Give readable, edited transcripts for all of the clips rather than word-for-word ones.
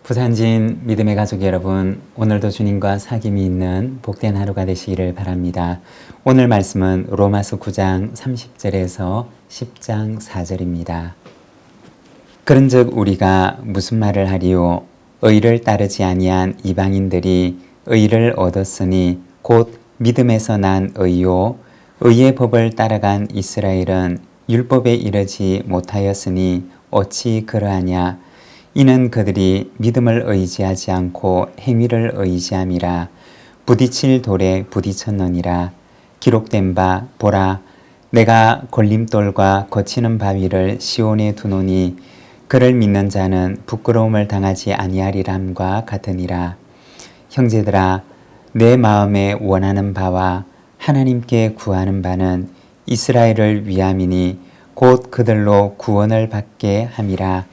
부산진 믿음의 가족 여러분, 오늘도 주님과 사귐이 있는 복된 하루가 되시기를 바랍니다. 오늘 말씀은 로마서 9장 30절에서 10장 4절입니다. 그런즉 우리가 무슨 말을 하리요? 의를 따르지 아니한 이방인들이 의를 얻었으니 곧 믿음에서 난 의요. 의의 법을 따라간 이스라엘은 율법에 이르지 못하였으니 어찌 그러하냐? 이는 그들이 믿음을 의지하지 않고 행위를 의지함이라. 부딪힐 돌에 부딪혔느니라. 기록된 바 보라, 내가 걸림돌과 거치는 바위를 시온에 두노니 그를 믿는 자는 부끄러움을 당하지 아니하리람과 같으니라. 형제들아, 내 마음에 원하는 바와 하나님께 구하는 바는 이스라엘을 위함이니 곧 그들로 구원을 받게 함이라.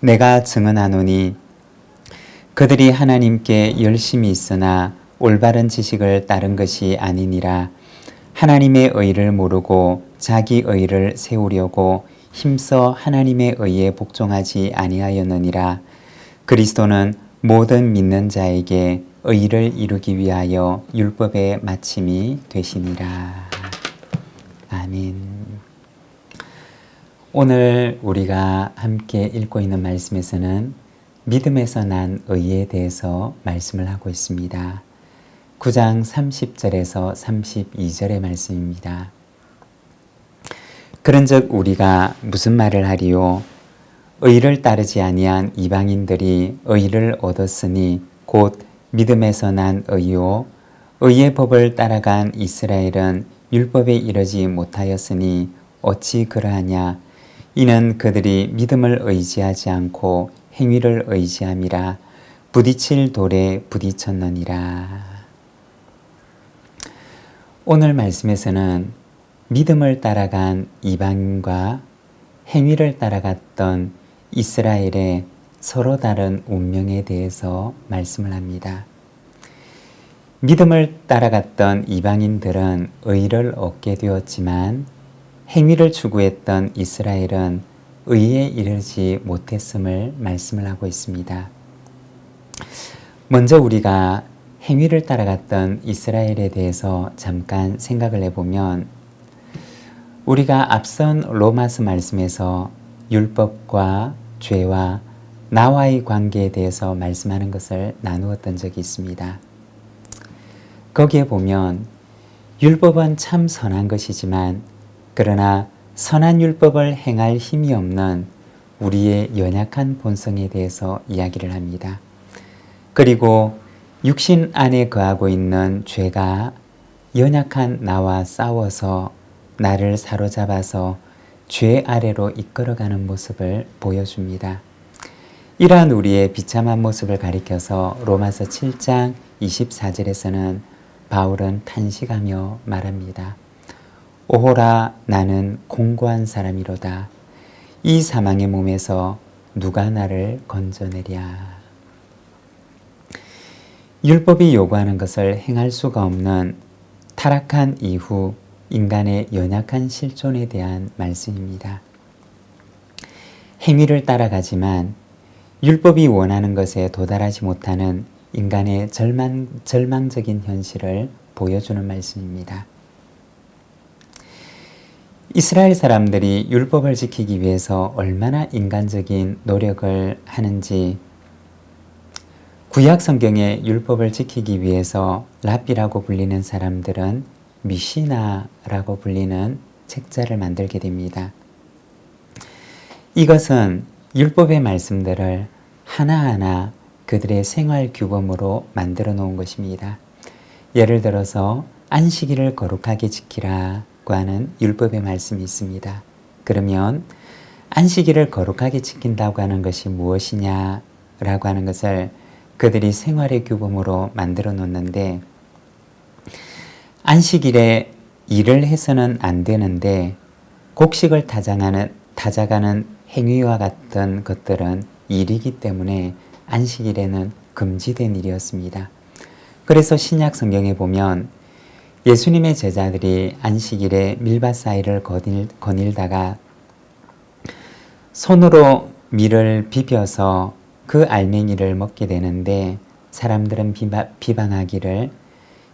내가 증언하노니 그들이 하나님께 열심히 있으나 올바른 지식을 따른 것이 아니니라. 하나님의 의를 모르고 자기 의를 세우려고 힘써 하나님의 의에 복종하지 아니하였느니라. 그리스도는 모든 믿는 자에게 의를 이루기 위하여 율법의 마침이 되시니라. 아멘. 오늘 우리가 함께 읽고 있는 말씀에서는 믿음에서 난 의에 대해서 말씀을 하고 있습니다. 9장 30절에서 32절의 말씀입니다. 그런즉 우리가 무슨 말을 하리요? 의를 따르지 아니한 이방인들이 의를 얻었으니 곧 믿음에서 난 의요. 의의 법을 따라간 이스라엘은 율법에 이르지 못하였으니 어찌 그러하냐? 이는 그들이 믿음을 의지하지 않고 행위를 의지함이라. 부딪힐 돌에 부딪혔느니라. 오늘 말씀에서는 믿음을 따라간 이방인과 행위를 따라갔던 이스라엘의 서로 다른 운명에 대해서 말씀을 합니다. 믿음을 따라갔던 이방인들은 의를 얻게 되었지만 행위를 추구했던 이스라엘은 의에 이르지 못했음을 말씀을 하고 있습니다. 먼저 우리가 행위를 따라갔던 이스라엘에 대해서 잠깐 생각을 해보면 우리가 앞선 로마서 말씀에서 율법과 죄와 나와의 관계에 대해서 말씀하는 것을 나누었던 적이 있습니다. 거기에 보면 율법은 참 선한 것이지만 그러나 선한 율법을 행할 힘이 없는 우리의 연약한 본성에 대해서 이야기를 합니다. 그리고 육신 안에 거하고 있는 죄가 연약한 나와 싸워서 나를 사로잡아서 죄 아래로 이끌어가는 모습을 보여줍니다. 이러한 우리의 비참한 모습을 가리켜서 로마서 7장 24절에서는 바울은 탄식하며 말합니다. 오호라, 나는 공고한 사람이로다. 이 사망의 몸에서 누가 나를 건져내랴. 율법이 요구하는 것을 행할 수가 없는 타락한 이후 인간의 연약한 실존에 대한 말씀입니다. 행위를 따라가지만 율법이 원하는 것에 도달하지 못하는 인간의 절망적인 현실을 보여주는 말씀입니다. 이스라엘 사람들이 율법을 지키기 위해서 얼마나 인간적인 노력을 하는지 구약 성경의 율법을 지키기 위해서 랍비라고 불리는 사람들은 미시나라고 불리는 책자를 만들게 됩니다. 이것은 율법의 말씀들을 하나하나 그들의 생활 규범으로 만들어 놓은 것입니다. 예를 들어서 안식일을 거룩하게 지키라 고 하는 율법의 말씀이 있습니다. 그러면 안식일을 거룩하게 지킨다고 하는 것이 무엇이냐 라고 하는 것을 그들이 생활의 규범으로 만들어 놓는데 안식일에 일을 해서는 안 되는데 곡식을 다져가는 행위와 같은 것들은 일이기 때문에 안식일에는 금지된 일이었습니다. 그래서 신약 성경에 보면 예수님의 제자들이 안식일에 밀밭 사이를 거닐다가 손으로 밀을 비벼서 그 알맹이를 먹게 되는데 사람들은 비방하기를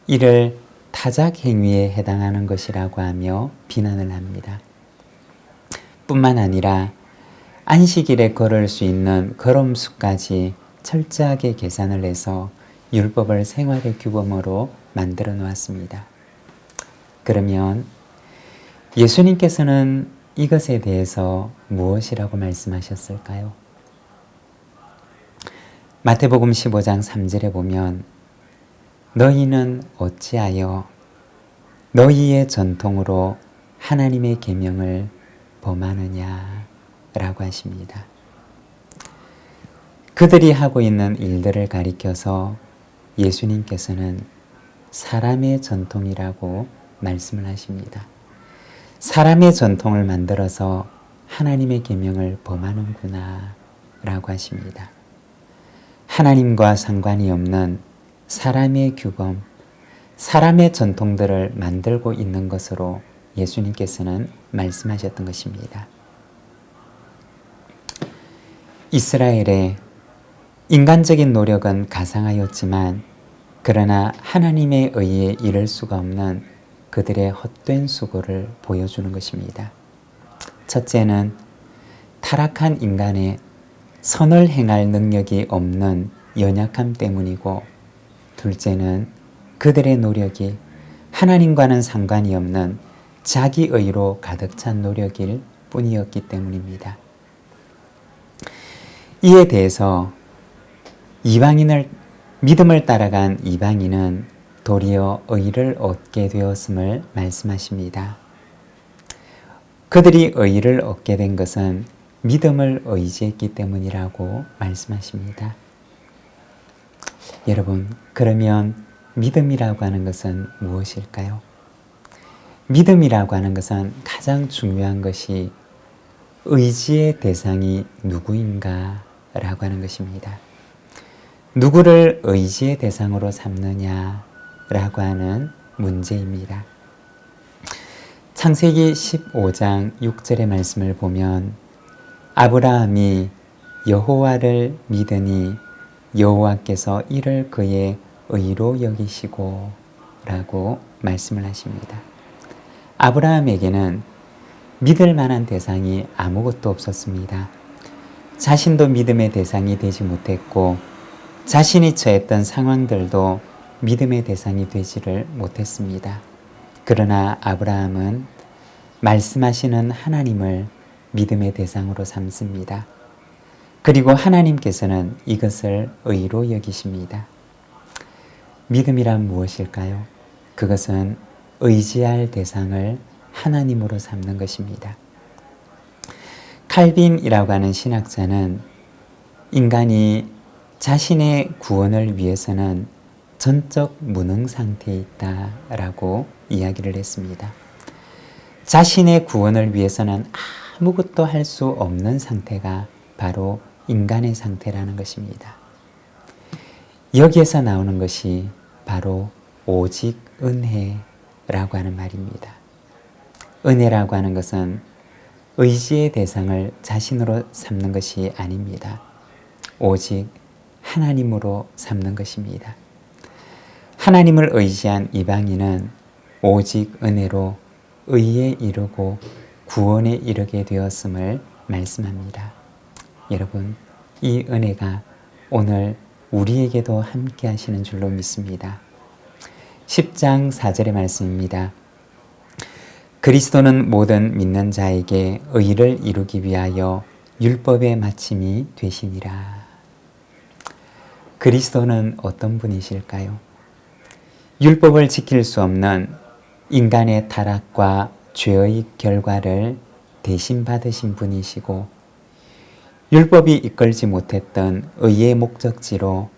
이를 타작 행위에 해당하는 것이라고 하며 비난을 합니다. 뿐만 아니라 안식일에 걸을 수 있는 걸음수까지 철저하게 계산을 해서 율법을 생활의 규범으로 만들어 놓았습니다. 그러면 예수님께서는 이것에 대해서 무엇이라고 말씀하셨을까요? 마태복음 15장 3절에 보면 너희는 어찌하여 너희의 전통으로 하나님의 계명을 범하느냐 라고 하십니다. 그들이 하고 있는 일들을 가리켜서 예수님께서는 사람의 전통이라고 말씀을 하십니다. 사람의 전통을 만들어서 하나님의 계명을 범하는구나 라고 하십니다. 하나님과 상관이 없는 사람의 규범, 사람의 전통들을 만들고 있는 것으로 예수님께서는 말씀하셨던 것입니다. 이스라엘의 인간적인 노력은 가상하였지만 그러나 하나님의 의에 이를 수가 없는 그들의 헛된 수고를 보여주는 것입니다. 첫째는 타락한 인간의 선을 행할 능력이 없는 연약함 때문이고, 둘째는 그들의 노력이 하나님과는 상관이 없는 자기의로 가득 찬 노력일 뿐이었기 때문입니다. 이에 대해서 믿음을 따라간 이방인은 도리어 의를 얻게 되었음을 말씀하십니다. 그들이 의를 얻게 된 것은 믿음을 의지했기 때문이라고 말씀하십니다. 여러분, 그러면 믿음이라고 하는 것은 무엇일까요? 믿음이라고 하는 것은 가장 중요한 것이 의지의 대상이 누구인가 라고 하는 것입니다. 누구를 의지의 대상으로 삼느냐 라고 하는 문제입니다. 창세기 15장 6절의 말씀을 보면 아브라함이 여호와를 믿으니 여호와께서 이를 그의 의로 여기시고 라고 말씀을 하십니다. 아브라함에게는 믿을 만한 대상이 아무것도 없었습니다. 자신도 믿음의 대상이 되지 못했고 자신이 처했던 상황들도 믿음의 대상이 되지를 못했습니다. 그러나 아브라함은 말씀하시는 하나님을 믿음의 대상으로 삼습니다. 그리고 하나님께서는 이것을 의로 여기십니다. 믿음이란 무엇일까요? 그것은 의지할 대상을 하나님으로 삼는 것입니다. 칼빈이라고 하는 신학자는 인간이 자신의 구원을 위해서는 전적 무능 상태에 있다라고 이야기를 했습니다. 자신의 구원을 위해서는 아무것도 할 수 없는 상태가 바로 인간의 상태라는 것입니다. 여기에서 나오는 것이 바로 오직 은혜라고 하는 말입니다. 은혜라고 하는 것은 의지의 대상을 자신으로 삼는 것이 아닙니다. 오직 하나님으로 삼는 것입니다. 하나님을 의지한 이방인은 오직 은혜로 의에 이르고 구원에 이르게 되었음을 말씀합니다. 여러분, 이 은혜가 오늘 우리에게도 함께 하시는 줄로 믿습니다. 10장 4절의 말씀입니다. 그리스도는 모든 믿는 자에게 의를 이루기 위하여 율법의 마침이 되시니라. 그리스도는 어떤 분이실까요? 율법을 지킬 수 없는 인간의 타락과 죄의 결과를 대신 받으신 분이시고, 율법이 이끌지 못했던 의의 목적지로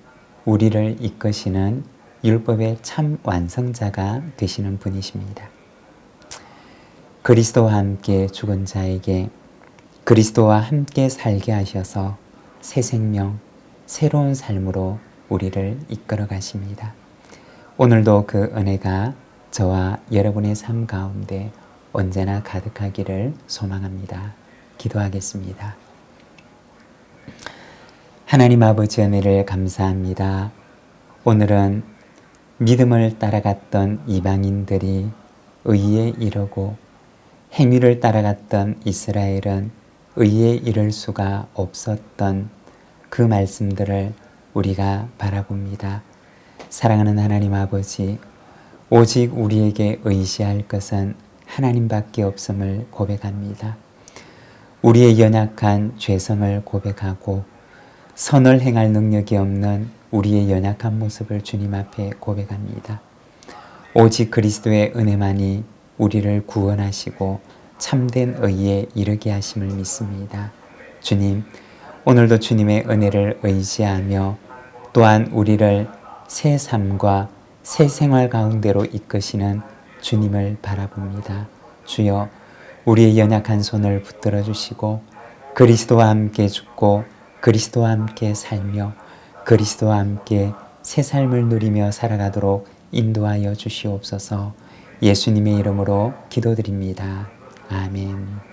우리를 이끄시는 율법의 참 완성자가 되시는 분이십니다. 그리스도와 함께 죽은 자에게 그리스도와 함께 살게 하셔서 새 생명, 새로운 삶으로 우리를 이끌어 가십니다. 오늘도 그 은혜가 저와 여러분의 삶 가운데 언제나 가득하기를 소망합니다. 기도하겠습니다. 하나님 아버지 은혜를 감사합니다. 오늘은 믿음을 따라갔던 이방인들이 의에 이르고 행위를 따라갔던 이스라엘은 의에 이를 수가 없었던 그 말씀들을 우리가 바라봅니다. 사랑하는 하나님 아버지, 오직 우리에게 의지할 것은 하나님밖에 없음을 고백합니다. 우리의 연약한 죄성을 고백하고 선을 행할 능력이 없는 우리의 연약한 모습을 주님 앞에 고백합니다. 오직 그리스도의 은혜만이 우리를 구원하시고 참된 의에 이르게 하심을 믿습니다. 주님, 오늘도 주님의 은혜를 의지하며 또한 우리를 새 삶과 새 생활 가운데로 이끄시는 주님을 바라봅니다. 주여, 우리의 연약한 손을 붙들어 주시고 그리스도와 함께 죽고 그리스도와 함께 살며 그리스도와 함께 새 삶을 누리며 살아가도록 인도하여 주시옵소서. 예수님의 이름으로 기도드립니다. 아멘.